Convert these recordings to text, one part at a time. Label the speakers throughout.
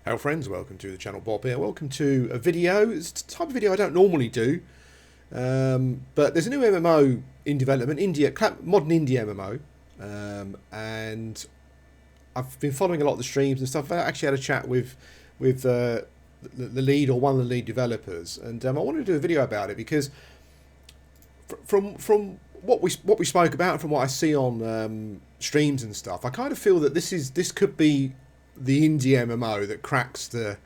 Speaker 1: Hello friends, welcome to the channel. Bob here. Welcome to a video. It's the type of video I don't normally do, but there's a new MMO in development, modern indie MMO, and I've been following a lot of the streams and stuff. I actually had a chat with the lead or one of the lead developers, and I wanted to do a video about it because from what we spoke about, and from what I see on streams and stuff, I kind of feel that this could be the indie MMO that cracks the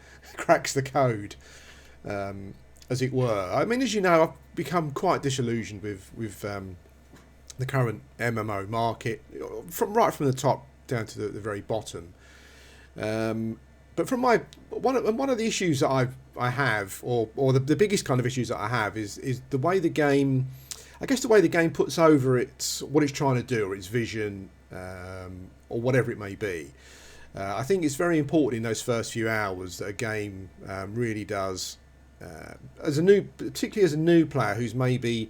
Speaker 1: code, as it were. I mean, as you know, I've become quite disillusioned with the current MMO market, right from the top down to the very bottom. But from one of the issues that I have, or the biggest kind of issues that I have is the way the game, I guess the way the game puts over what it's trying to do, or its vision, or whatever it may be. I think it's very important in those first few hours that a game really does, particularly as a new player who's maybe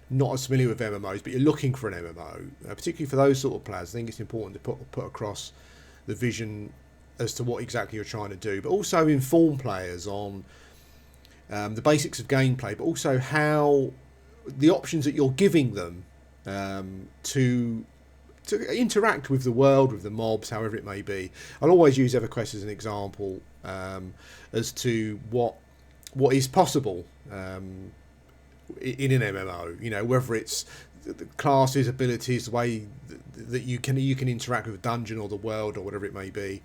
Speaker 1: not as familiar with MMOs, but you're looking for an MMO, particularly for those sort of players. I think it's important to put across the vision as to what exactly you're trying to do, but also inform players on the basics of gameplay, but also how the options that you're giving them to interact with the world, with the mobs, however it may be. I'll always use EverQuest as an example as to what is possible in an MMO. You know, whether it's the classes, abilities, the way that you can interact with a dungeon or the world or whatever it may be.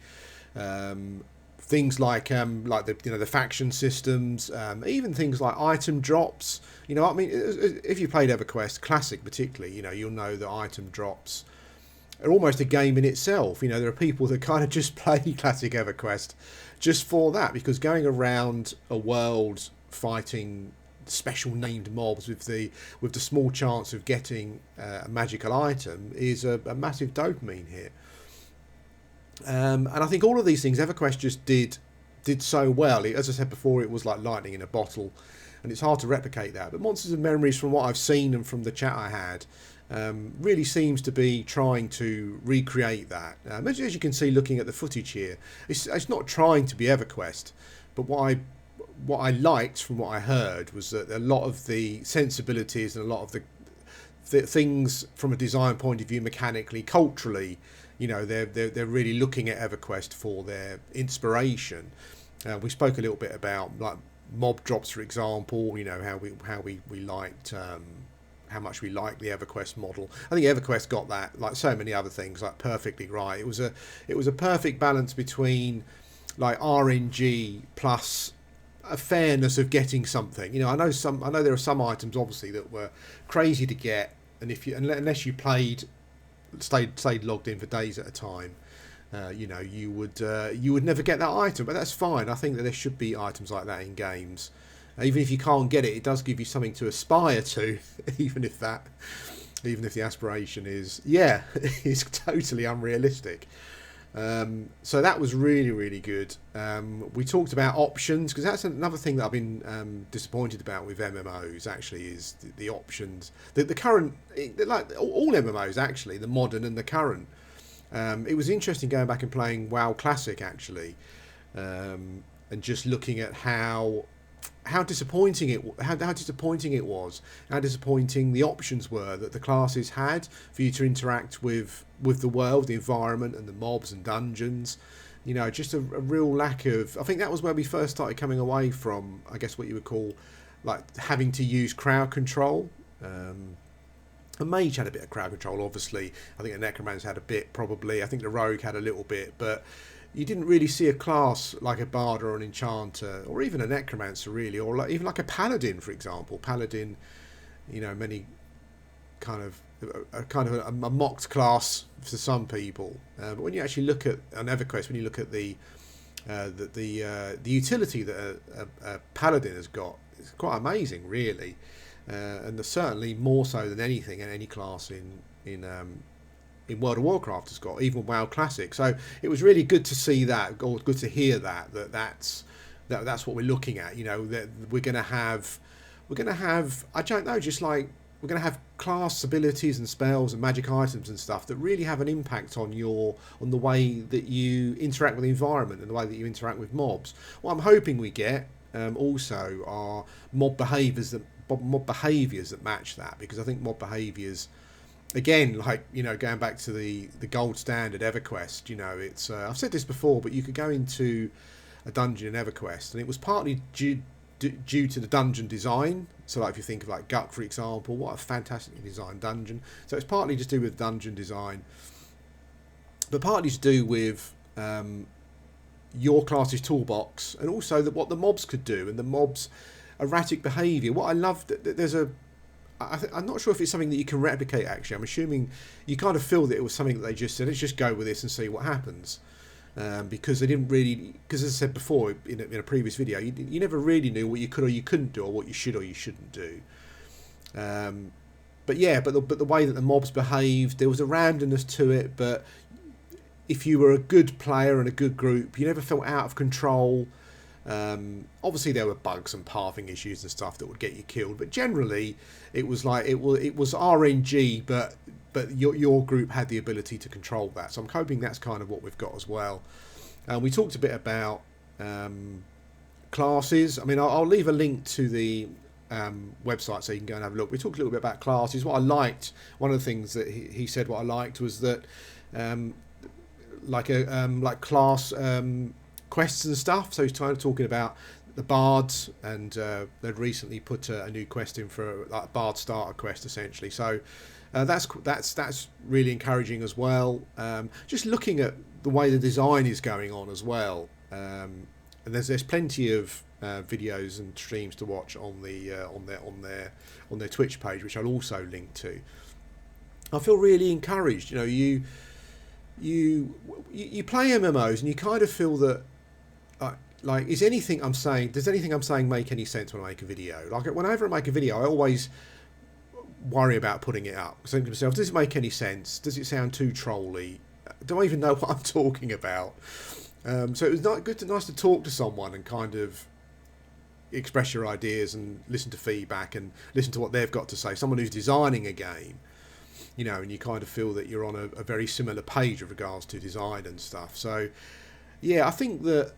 Speaker 1: Things like the faction systems, even things like item drops. You know, I mean, if you played EverQuest Classic particularly, you know, you'll know that item drops are almost a game in itself. You know, there are people that kind of just play Classic EverQuest just for that, because going around a world fighting special named mobs with the small chance of getting a magical item is a massive dopamine hit. And I think all of these things EverQuest just did so well. As I said before, it was like lightning in a bottle, and it's hard to replicate that. But Monsters Memories, from what I've seen and from the chat I had, really seems to be trying to recreate that. As you can see, looking at the footage here, it's not trying to be EverQuest, but what I liked from what I heard was that a lot of the sensibilities and a lot of the things from a design point of view, mechanically, culturally, you know, they're really looking at EverQuest for their inspiration. We spoke a little bit about like mob drops, for example. You know, how we liked. How much we like the EverQuest model. I think EverQuest got that, like so many other things, like perfectly right. It was a perfect balance between like RNG plus a fairness of getting something. You know, I know there are some items obviously that were crazy to get, and unless you stayed logged in for days at a time, you know, you would never get that item. But that's fine. I think that there should be items like that in games. Even if you can't get it, it does give you something to aspire to, even if the aspiration is totally unrealistic. So that was really, really good. We talked about options, because that's another thing that I've been disappointed about with MMOs. Actually, is the options. The current, like all MMOs, actually, the modern and the current. It was interesting going back and playing WoW Classic, actually, and just looking at how disappointing it was, how disappointing the options were that the classes had for you to interact with the world, the environment, and the mobs and dungeons. You know, just a real lack of. I think that was where we first started coming away from, I guess, what you would call like having to use crowd control. A mage had a bit of crowd control, obviously. I think a necromancer had a bit, probably. I think the rogue had a little bit, but you didn't really see a class like a bard or an enchanter, or even a necromancer, really, or even like a paladin, for example. Paladin, you know, many kind of a mocked class for some people. But when you actually look at an EverQuest, when you look at the utility that a paladin has got, it's quite amazing, really, and certainly more so than anything in any class in World of Warcraft has got, even WoW Classic. So it was really good to see that, or good to hear that's what we're looking at. You know, that we're going to have I don't know, just like we're going to have class abilities and spells and magic items and stuff that really have an impact on the way that you interact with the environment and the way that you interact with mobs. What I'm hoping we get also are mob behaviours that match that, because I think mob behaviours, again, like, you know, going back to the gold standard EverQuest, you know, it's I've said this before, but you could go into a dungeon in EverQuest and it was partly due to the dungeon design. So like if you think of like Gut, for example, what a fantastically designed dungeon. So it's partly to do with dungeon design, but partly to do with your class's toolbox, and also what the mobs could do and the mobs' erratic behaviour. What I love, that there's I'm not sure if it's something that you can replicate, actually. I'm assuming you kind of feel that it was something that they just said, let's just go with this and see what happens. Because they didn't really, because as I said before in a previous video, you never really knew what you could or you couldn't do, or what you should or you shouldn't do. But the way that the mobs behaved, there was a randomness to it, but if you were a good player and a good group, you never felt out of control. Obviously there were bugs and pathing issues and stuff that would get you killed, but generally it was like it was RNG, but your group had the ability to control that. So I'm hoping that's kind of what we've got as well. We talked a bit about classes. I mean, I'll leave a link to the website so you can go and have a look. We talked a little bit about classes. What I liked, one of the things that he said what I liked was that like class quests and stuff. So he's kind of talking about the bards, and they'd recently put a new quest in for like a bard starter quest, essentially. So that's really encouraging as well. Just looking at the way the design is going on as well, and there's plenty of videos and streams to watch on their Twitch page, which I'll also link to. I feel really encouraged. You know, you play MMOs and you kind of feel that like does anything I'm saying make any sense when I make a video? Like whenever I make a video, I always worry about putting it up. I think to myself, does it make any sense? Does it sound too trolly? Do I even know what I'm talking about? So it was nice to talk to someone and kind of express your ideas and listen to feedback and listen to what they've got to say. Someone who's designing a game, you know, and you kind of feel that you're on a very similar page with regards to design and stuff. So yeah, I think that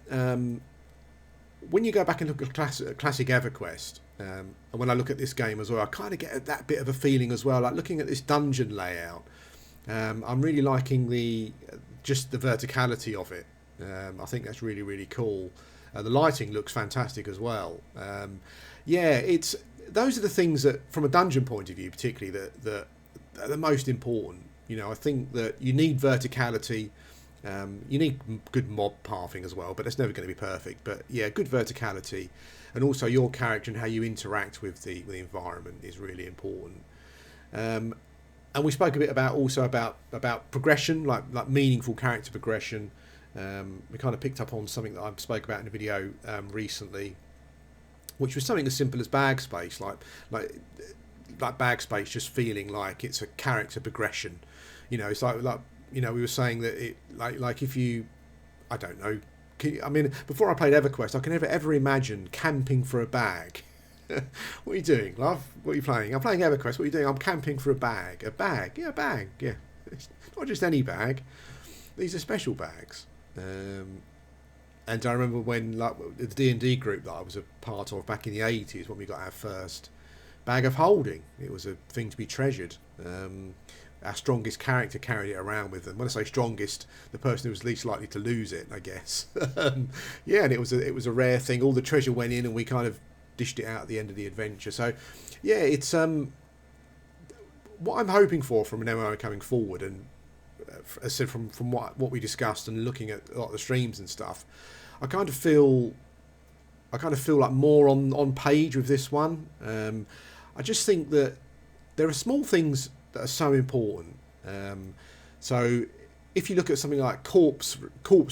Speaker 1: when you go back and look at classic EverQuest, and when I look at this game as well, I kind of get that bit of a feeling as well, like looking at this dungeon layout. I'm really liking just the verticality of it. I think that's really, really cool. The lighting looks fantastic as well. Yeah, those are the things that, from a dungeon point of view, particularly, that are the most important. You know, I think that you need verticality. You need good mob pathing as well, but that's never going to be perfect. But yeah, good verticality, and also your character and how you interact with the environment is really important. And we spoke a bit about progression, like meaningful character progression. We kind of picked up on something that I spoke about in a video recently, which was something as simple as bag space, like bag space just feeling like it's a character progression. You know, it's like you know, we were saying that it like if you, I don't know, I mean, before I played EverQuest, I can never ever imagine camping for a bag. What are you doing, love? What are you playing? I'm playing EverQuest. What are you doing? I'm camping for a bag. A bag? Yeah, a bag. Yeah, it's not just any bag. These are special bags. And I remember when, like, the D&D group that I was a part of back in the 80s, when we got our first bag of holding, it was a thing to be treasured. Our strongest character carried it around with them. When I say strongest, the person who was least likely to lose it, I guess. Yeah, and it was a rare thing. All the treasure went in, and we kind of dished it out at the end of the adventure. So yeah, it's what I'm hoping for from an MMO coming forward, and as I said, from what we discussed and looking at a lot of the streams and stuff, I kind of feel like more on page with this one. I just think that there are small things that are so important. So if you look at something like corpse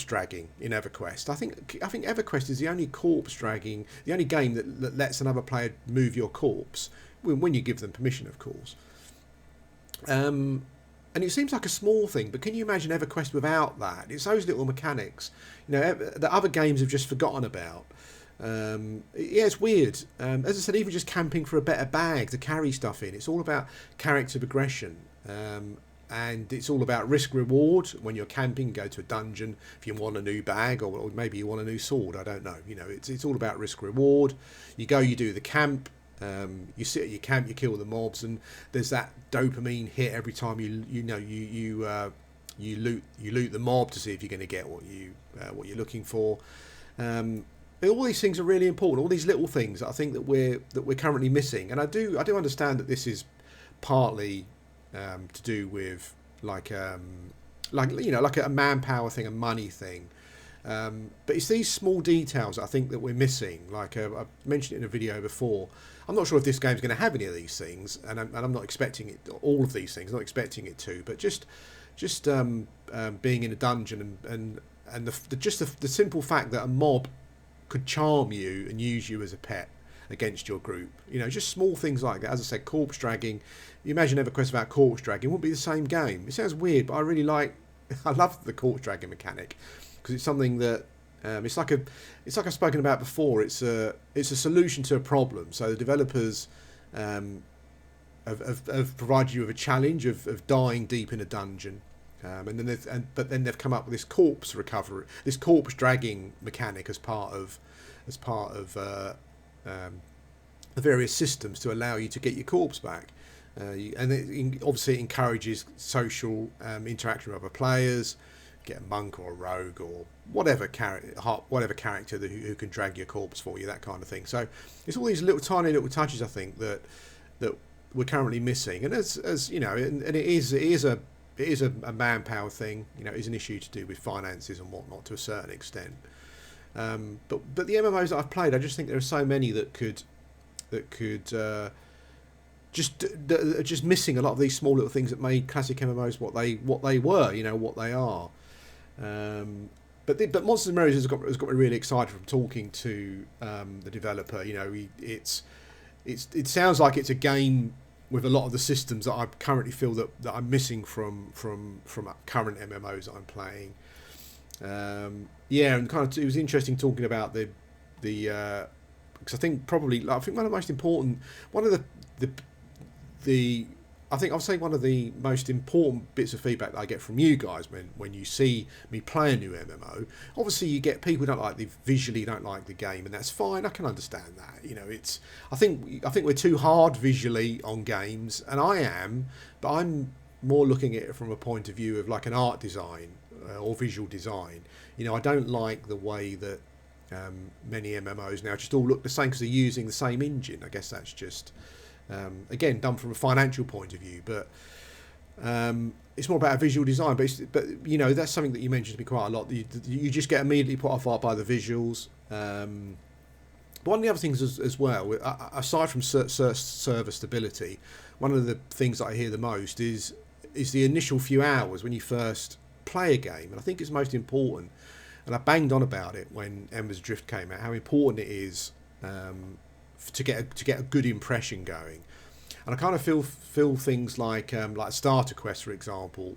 Speaker 1: dragging in EverQuest, I think EverQuest is the only the only game that lets another player move your corpse when you give them permission, of course. And it seems like a small thing, but can you imagine EverQuest without that? It's those little mechanics, you know, that other games have just forgotten about. Yeah, it's weird. As I said, even just camping for a better bag to carry stuff in. It's all about character progression. And it's all about risk reward. When you're camping, go to a dungeon if you want a new bag, or maybe you want a new sword. I don't know. It's all about risk reward. You go, you do the camp. You sit at your camp, you kill the mobs, and there's that dopamine hit every time you loot the mob to see if you're going to get what you're looking for. All these things are really important. All these little things that I think that we're currently missing, and I do understand that this is partly to do with like a manpower thing, a money thing. But it's these small details that I think that we're missing. Like I mentioned it in a video before. I'm not sure if this game's going to have any of these things, and I'm not expecting it. All of these things, I'm not expecting it to. But just being in a dungeon and the simple fact that a mob could charm you and use you as a pet against your group. Just small things like that. As I said, corpse dragging. You imagine EverQuest without corpse dragging, it wouldn't be the same game. It sounds weird, but I love the corpse dragging mechanic because it's something that it's like I've spoken about before. It's a solution to a problem. So the developers have provided you with a challenge of dying deep in a dungeon. But then they've come up with this corpse recovery, this corpse dragging mechanic as part of the various systems to allow you to get your corpse back. Obviously it encourages social interaction with other players. Get a monk or a rogue or whatever character who can drag your corpse for you, that kind of thing. So it's all these tiny little touches I think that we're currently missing, and as you know, and it is a manpower thing. It is an issue to do with finances and whatnot to a certain extent. But the MMOs that I've played, I just think there are so many that could just missing a lot of these small little things that made classic MMOs what they were, what they are. But Monsters Memories has got me really excited from talking to the developer. It sounds like it's a game with a lot of the systems that I currently feel that I'm missing from current MMOs that I'm playing. And it was interesting talking about the because I think one of the most important, one of the most important bits of feedback that I get from you guys when you see me play a new MMO. Obviously, you get people who don't like the game, and that's fine. I can understand that. I think we're too hard visually on games, and I am, but I'm more looking at it from a point of view of like an art design or visual design. I don't like the way that many MMOs now just all look the same because they're using the same engine. I guess that's just again done from a financial point of view, but it's more about a visual design. But that's something that you mentioned to me quite a lot. You just get immediately put off by the visuals. But one of the other things as well, aside from server stability, one of the things that I hear the most is the initial few hours when you first play a game, and I think it's most important. And I banged on about it when Ember's Drift came out, how important it is to get a good impression going. And I kind of feel things like starter quest, for example,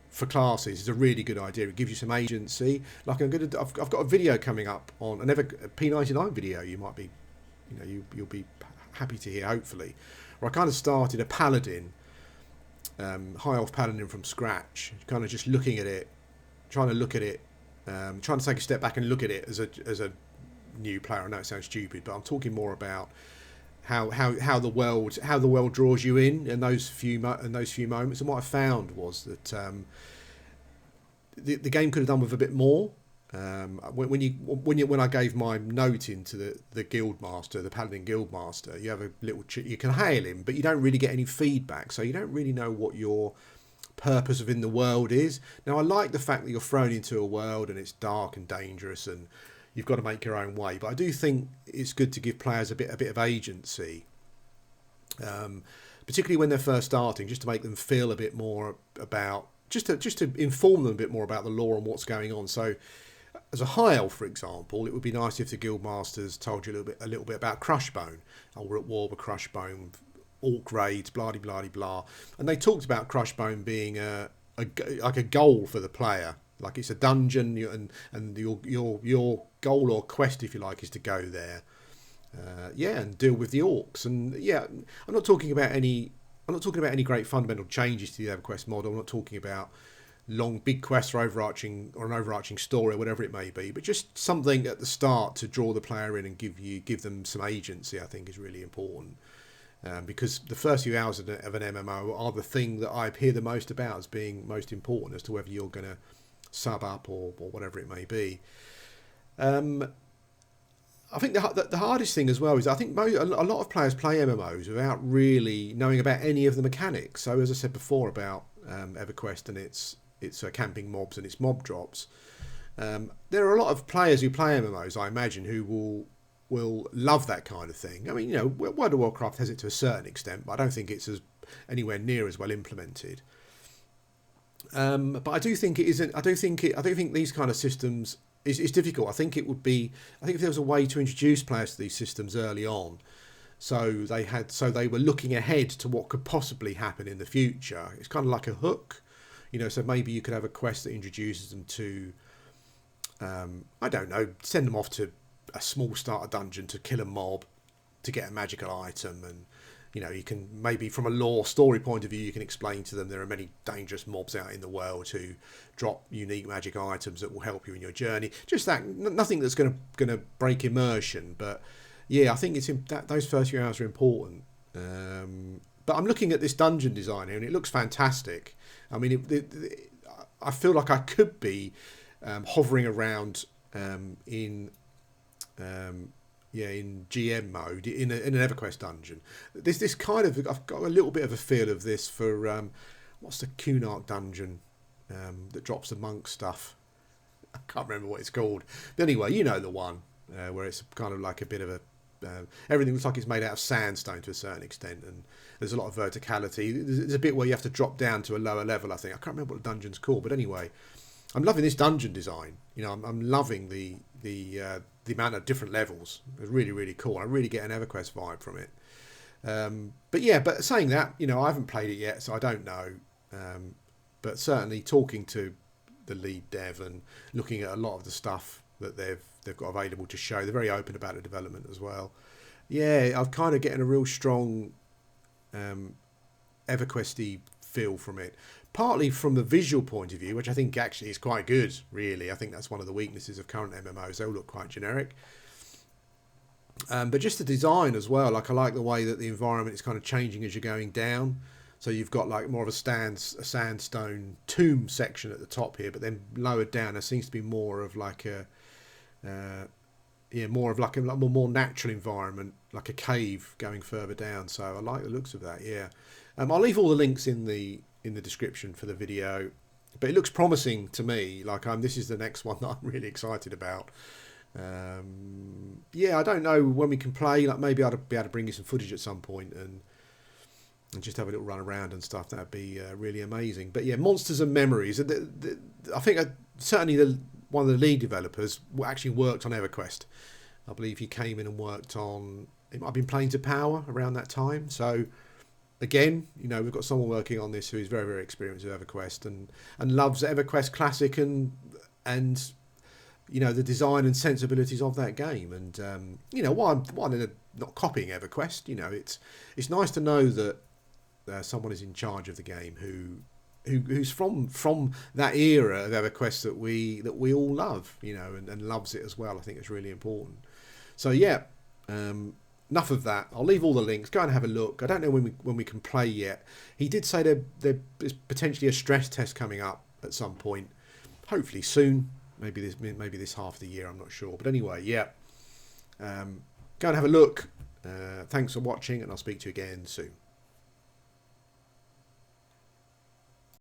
Speaker 1: for classes is a really good idea. It gives you some agency. Like I've got a video coming up on a P99 video. You might be, you'll be happy to hear, hopefully. Where I kind of started a paladin, high elf paladin from scratch, kind of just looking at it, trying to take a step back and look at it as a new player. I know it sounds stupid, but I'm talking more about how the world draws you in those few moments. And what I found was that the game could have done with a bit more. When I gave my note into the guild master, the paladin guild master, you have a little you can hail him, but you don't really get any feedback, so you don't really know what your purpose within the world is. Now I like the fact that you're thrown into a world and it's dark and dangerous and you've got to make your own way, but I do think it's good to give players a bit of agency, particularly when they're first starting, just to make them feel a bit more about, just to inform them a bit more about the lore and what's going on. So as a high elf, for example, it would be nice if the guild masters told you a little bit about Crushbone. We're at war with Crushbone, orc raids, blah blah blah blah, and they talked about Crushbone being like a goal for the player, Like it's a dungeon, and your goal or quest, if you like, is to go there, and deal with the orcs. And I'm not talking about any great fundamental changes to the EverQuest model. I'm not talking about long big quests or an overarching story or whatever it may be, but just something at the start to draw the player in and give them some agency. I think is really important. Because the first few hours of an MMO are the thing that I hear the most about as being most important as to whether you're going to sub up or whatever it may be. I think the hardest thing as well is I think a lot of players play MMOs without really knowing about any of the mechanics. So as I said before about EverQuest and its camping mobs and its mob drops, there are a lot of players who play MMOs, I imagine, who will love that kind of thing. I mean, World of Warcraft has it to a certain extent, but I don't think it's anywhere near as well implemented. But I do think it isn't. I don't think these kind of systems is difficult. I think if there was a way to introduce players to these systems early on, so they were looking ahead to what could possibly happen in the future. It's kind of like a hook, So maybe you could have a quest that introduces them to, I don't know, send them off to a small starter dungeon to kill a mob, to get a magical item, and you can maybe from a lore story point of view, you can explain to them there are many dangerous mobs out in the world who drop unique magic items that will help you in your journey. Just that, nothing that's going to break immersion, but I think those first few hours are important. But I'm looking at this dungeon design here, and it looks fantastic. I mean, I feel like I could be hovering around in GM mode in an EverQuest dungeon. This kind of, I've got a little bit of a feel of this for what's the Cunark dungeon that drops the monk stuff. I can't remember what it's called. But anyway, the one where it's kind of like a bit of a everything looks like it's made out of sandstone to a certain extent, and there's a lot of verticality. There's a bit where you have to drop down to a lower level. I think I can't remember what the dungeon's called, but anyway, I'm loving this dungeon design. I'm loving the amount of different levels. It's really, really cool. I really get an EverQuest vibe from it. But saying that, I haven't played it yet, so I don't know. But certainly talking to the lead dev and looking at a lot of the stuff that they've got available to show, they're very open about the development as well. I'm kind of getting a real strong EverQuest-y feel from it. Partly from the visual point of view, which I think actually is quite good, really. I think that's one of the weaknesses of current MMOs. They all look quite generic. But just the design as well. Like, I like the way that the environment is kind of changing as you're going down. So you've got like more of a sandstone tomb section at the top here, but then lowered down there seems to be more of like a more natural environment, like a cave going further down. So I like the looks of that. I'll leave all the links in the description for the video, but it looks promising to me. Like, this is the next one that I'm really excited about. I don't know when we can play. Like, maybe I'd be able to bring you some footage at some point and just have a little run around and stuff. That'd be really amazing. But Monsters and Memories. I think certainly one of the lead developers actually worked on EverQuest. I believe he came in and worked on. It might have been Planes of Power around that time. So again, we've got someone working on this who is very, very experienced with EverQuest and loves EverQuest Classic and the design and sensibilities of that game. And while I'm not copying EverQuest, it's nice to know that someone is in charge of the game who's from that era of EverQuest that we all love, and loves it as well. I think it's really important. So enough of that. I'll leave all the links. Go and have a look. I don't know when we can play yet. He did say there is potentially a stress test coming up at some point, hopefully soon. Maybe this half of the year. I'm not sure. But anyway, go and have a look. Thanks for watching, and I'll speak to you again soon.